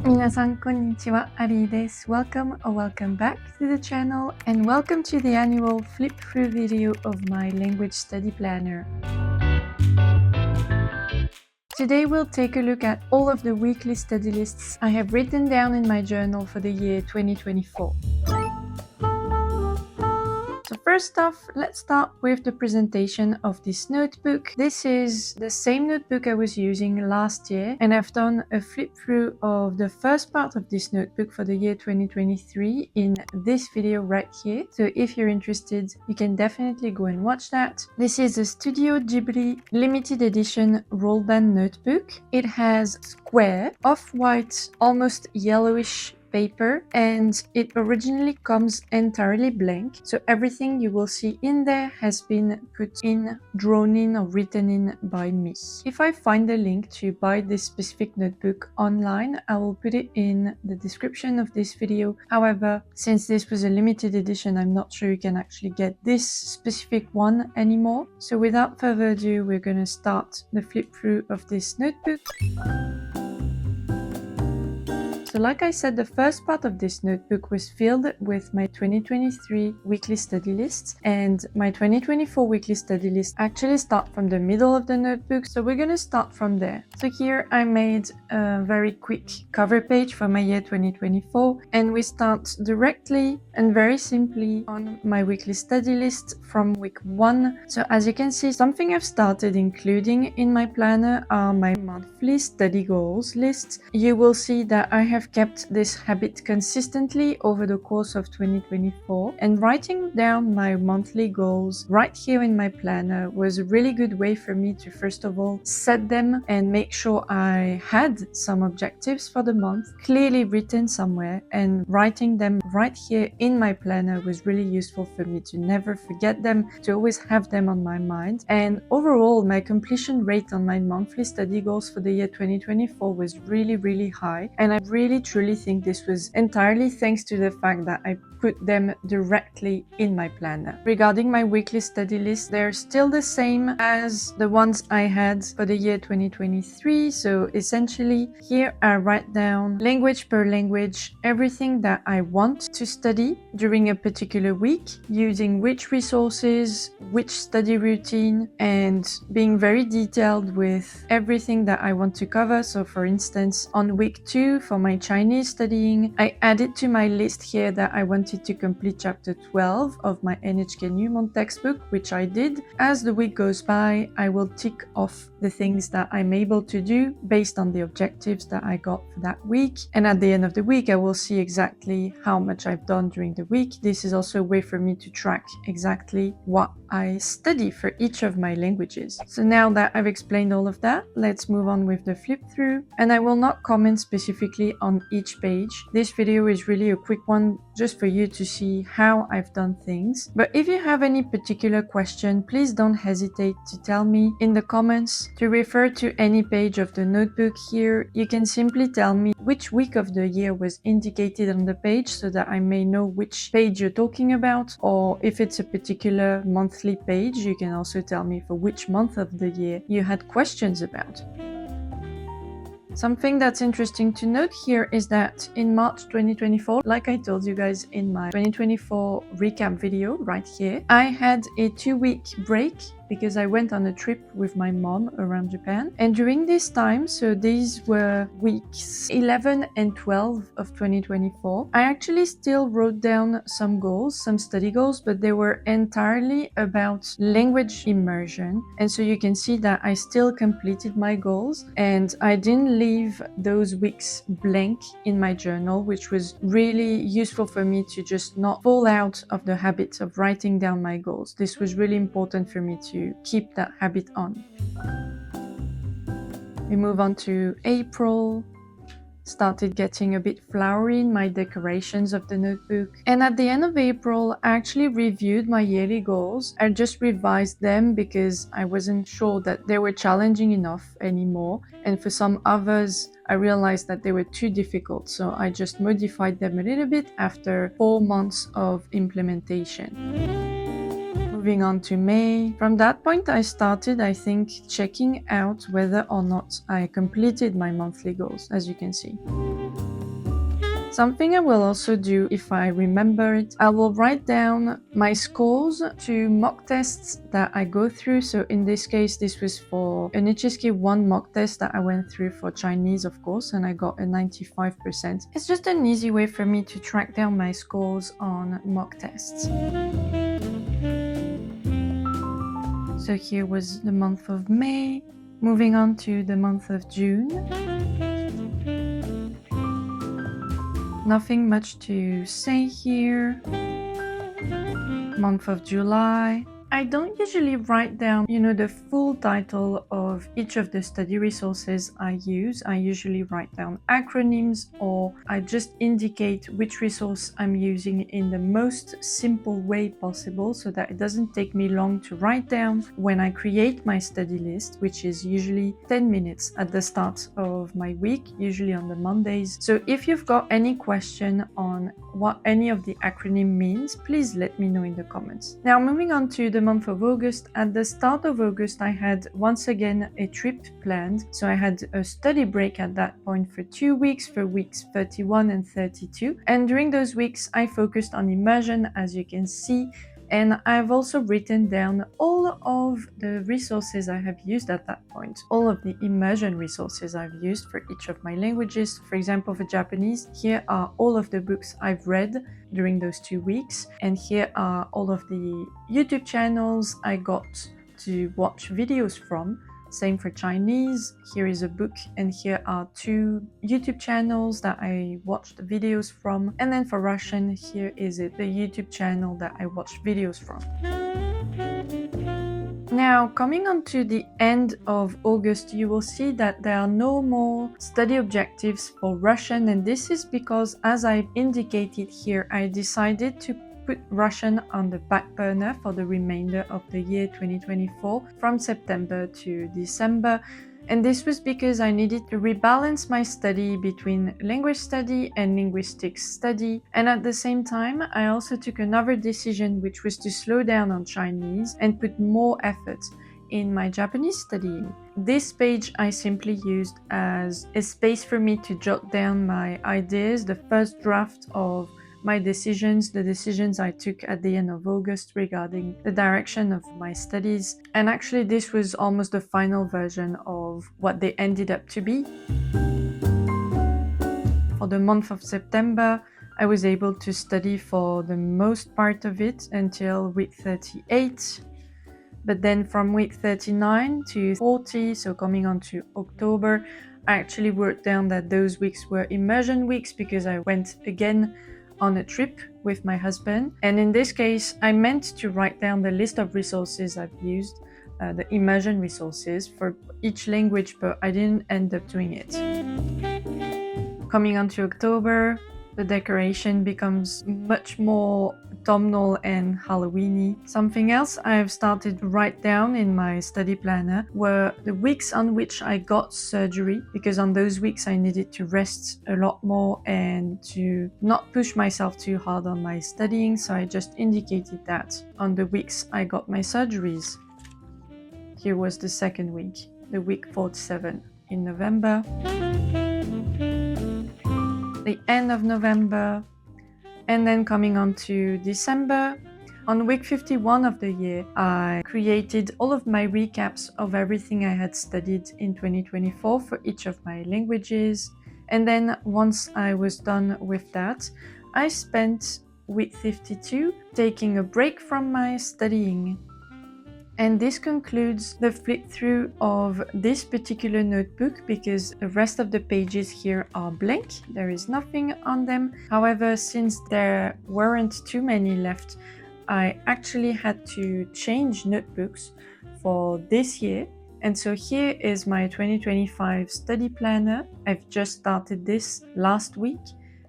皆さんこんにちは、アリーです。Welcome or welcome back to the channel and welcome to the annual flip through video of my language study planner. Today we'll take a look at all of the weekly study lists I have written down in my journal for the year 2024. So first off, let's start with the presentation of this notebook. This is the same notebook I was using last year, and I've done a flip through of the first part of this notebook for the year 2023 in this video right here. So if you're interested, you can definitely go and watch that. This is a Studio Ghibli limited edition roll band notebook. It has square, off-white, almost yellowish paper, and it originally comes entirely blank, so everything you will see in there has been put in, drawn in, or written in by me. If I find a link to buy this specific notebook online, I will put it in the description of this video. However, since this was a limited edition, I'm not sure you can actually get this specific one anymore. So without further ado, we're going to start the flip through of this notebook. So like I said, the first part of this notebook was filled with my 2023 weekly study lists, and my 2024 weekly study list actually start from the middle of the notebook, so we're going to start from there. So here I made a very quick cover page for my year 2024, and we start directly and very simply on my weekly study list from week 1. So as you can see, something I've started including in my planner are my monthly study goals lists. You will see that I have kept this habit consistently over the course of 2024, and writing down my monthly goals right here in my planner was a really good way for me to first of all set them and make sure I had some objectives for the month clearly written somewhere, and writing them right here in my planner was really useful for me to never forget them, to always have them on my mind. And overall, my completion rate on my monthly study goals for the year 2024 was really high, and I really truly think this was entirely thanks to the fact that I put them directly in my planner. Regarding my weekly study list, they're still the same as the ones I had for the year 2023. So essentially here I write down language per language, everything that I want to study during a particular week, using which resources, which study routine, and being very detailed with everything that I want to cover. So for instance, on week 2 for my Chinese studying, I added to my list here that I wanted to complete chapter 12 of my ENQUIRIES textbook, which I did. As the week goes by, I will tick off the things that I'm able to do based on the objectives that I got for that week. And at the end of the week, I will see exactly how much I've done during the week. This is also a way for me to track exactly what I study for each of my languages. So now that I've explained all of that, let's move on with the flip through. And I will not comment specifically on each page. This video is really a quick one just for you to see how I've done things. But if you have any particular question, please don't hesitate to tell me in the comments. To refer to any page of the notebook here, you can simply tell me which week of the year was indicated on the page so that I may know which page you're talking about, or if it's a particular monthly page, you can also tell me for which month of the year you had questions about. Something that's interesting to note here is that in March 2024, like I told you guys in my 2024 recap video right here, I had a 2-week break because I went on a trip with my mom around Japan. And during this time, so these were weeks 11 and 12 of 2024, I actually still wrote down some goals, some study goals, but they were entirely about language immersion. And so you can see that I still completed my goals, and I didn't leave those weeks blank in my journal, which was really useful for me to just not fall out of the habit of writing down my goals. This was really important for me to keep that habit on. We move on to April. Started getting a bit flowery in my decorations of the notebook. And at the end of April, I actually reviewed my yearly goals. I just revised them because I wasn't sure that they were challenging enough anymore. And for some others, I realized that they were too difficult. So I just modified them a little bit after 4 months of implementation. Moving on to May. From that point, I started, I think, checking out whether or not I completed my monthly goals, as you can see. Something I will also do if I remember it, I will write down my scores to mock tests that I go through. So in this case, this was for an HSK 1 mock test that I went through for Chinese, of course, and I got a 95%. It's just an easy way for me to track down my scores on mock tests. So here was the month of May. Moving on to the month of June. Nothing much to say here. Month of July. I don't usually write down, the full title of each of the study resources I use. I usually write down acronyms, or I just indicate which resource I'm using in the most simple way possible so that it doesn't take me long to write down when I create my study list, which is usually 10 minutes at the start of my week, usually on the Mondays. So if you've got any question on what any of the acronym means, please let me know in the comments. Now, moving on to the month of August. At the start of August, I had once again a trip planned. So I had a study break at that point for 2 weeks, for weeks 31 and 32. And during those weeks, I focused on immersion, as you can see. And I've also written down all of the resources I have used at that point, all of the immersion resources I've used for each of my languages. For example, for Japanese, here are all of the books I've read during those 2 weeks. And here are all of the YouTube channels I got to watch videos from. Same for Chinese. Here is a book, and here are 2 YouTube channels that I watched videos from. And then for Russian, here is the YouTube channel that I watched videos from. Now, coming on to the end of August, you will see that there are no more study objectives for Russian, and this is because, as I indicated here, I decided to put Russian on the back burner for the remainder of the year 2024 from September to December. And this was because I needed to rebalance my study between language study and linguistics study. And at the same time, I also took another decision, which was to slow down on Chinese and put more effort in my Japanese studying. This page I simply used as a space for me to jot down my ideas, the first draft of my decisions, the decisions I took at the end of August regarding the direction of my studies. And actually this was almost the final version of what they ended up to be. For the month of September, I was able to study for the most part of it until week 38. But then from week 39 to 40, so coming on to October, I actually wrote down that those weeks were immersion weeks because I went again on a trip with my husband. And in this case, I meant to write down the list of resources I've used, the immersion resources for each language, but I didn't end up doing it. Coming on to October, the decoration becomes much more autumnal and Halloween-y. Something else I've started to write down in my study planner were the weeks on which I got surgery, because on those weeks I needed to rest a lot more and to not push myself too hard on my studying, so I just indicated that on the weeks I got my surgeries. Here was the second week, the week 47 in November. The end of November, and then coming on to December. On week 51 of the year, I created all of my recaps of everything I had studied in 2024 for each of my languages. And then once I was done with that, I spent week 52 taking a break from my studying. And this concludes the flip through of this particular notebook, because the rest of the pages here are blank. There is nothing on them. However, since there weren't too many left, I actually had to change notebooks for this year. And so here is my 2025 study planner. I've just started this last week.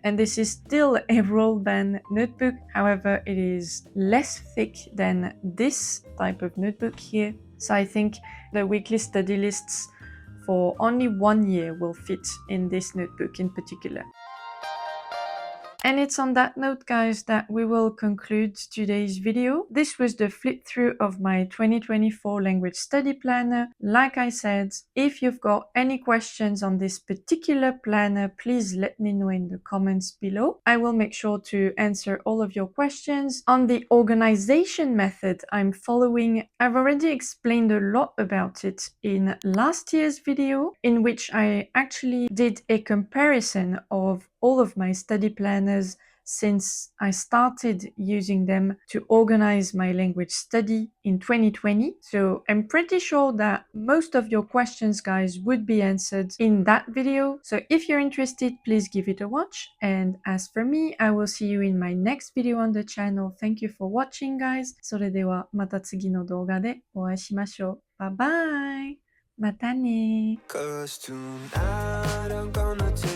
And this is still a roll band notebook. However, it is less thick than this type of notebook here. So I think the weekly study lists for only 1 year will fit in this notebook in particular. And it's on that note, guys, that we will conclude today's video. This was the flip through of my 2024 language study planner. Like I said, if you've got any questions on this particular planner, please let me know in the comments below. I will make sure to answer all of your questions. On the organization method I'm following, I've already explained a lot about it in last year's video, in which I actually did a comparison of all of my study planners since I started using them to organize my language study in 2020. So I'm pretty sure that most of your questions, guys, would be answered in that video. So if you're interested, please give it a watch. And as for me, I will see you in my next video on the channel. Thank you for watching, guys. それではまた次の動画でお会いしましょう。バイバイ。またね。 'Cause tonight I'm gonna take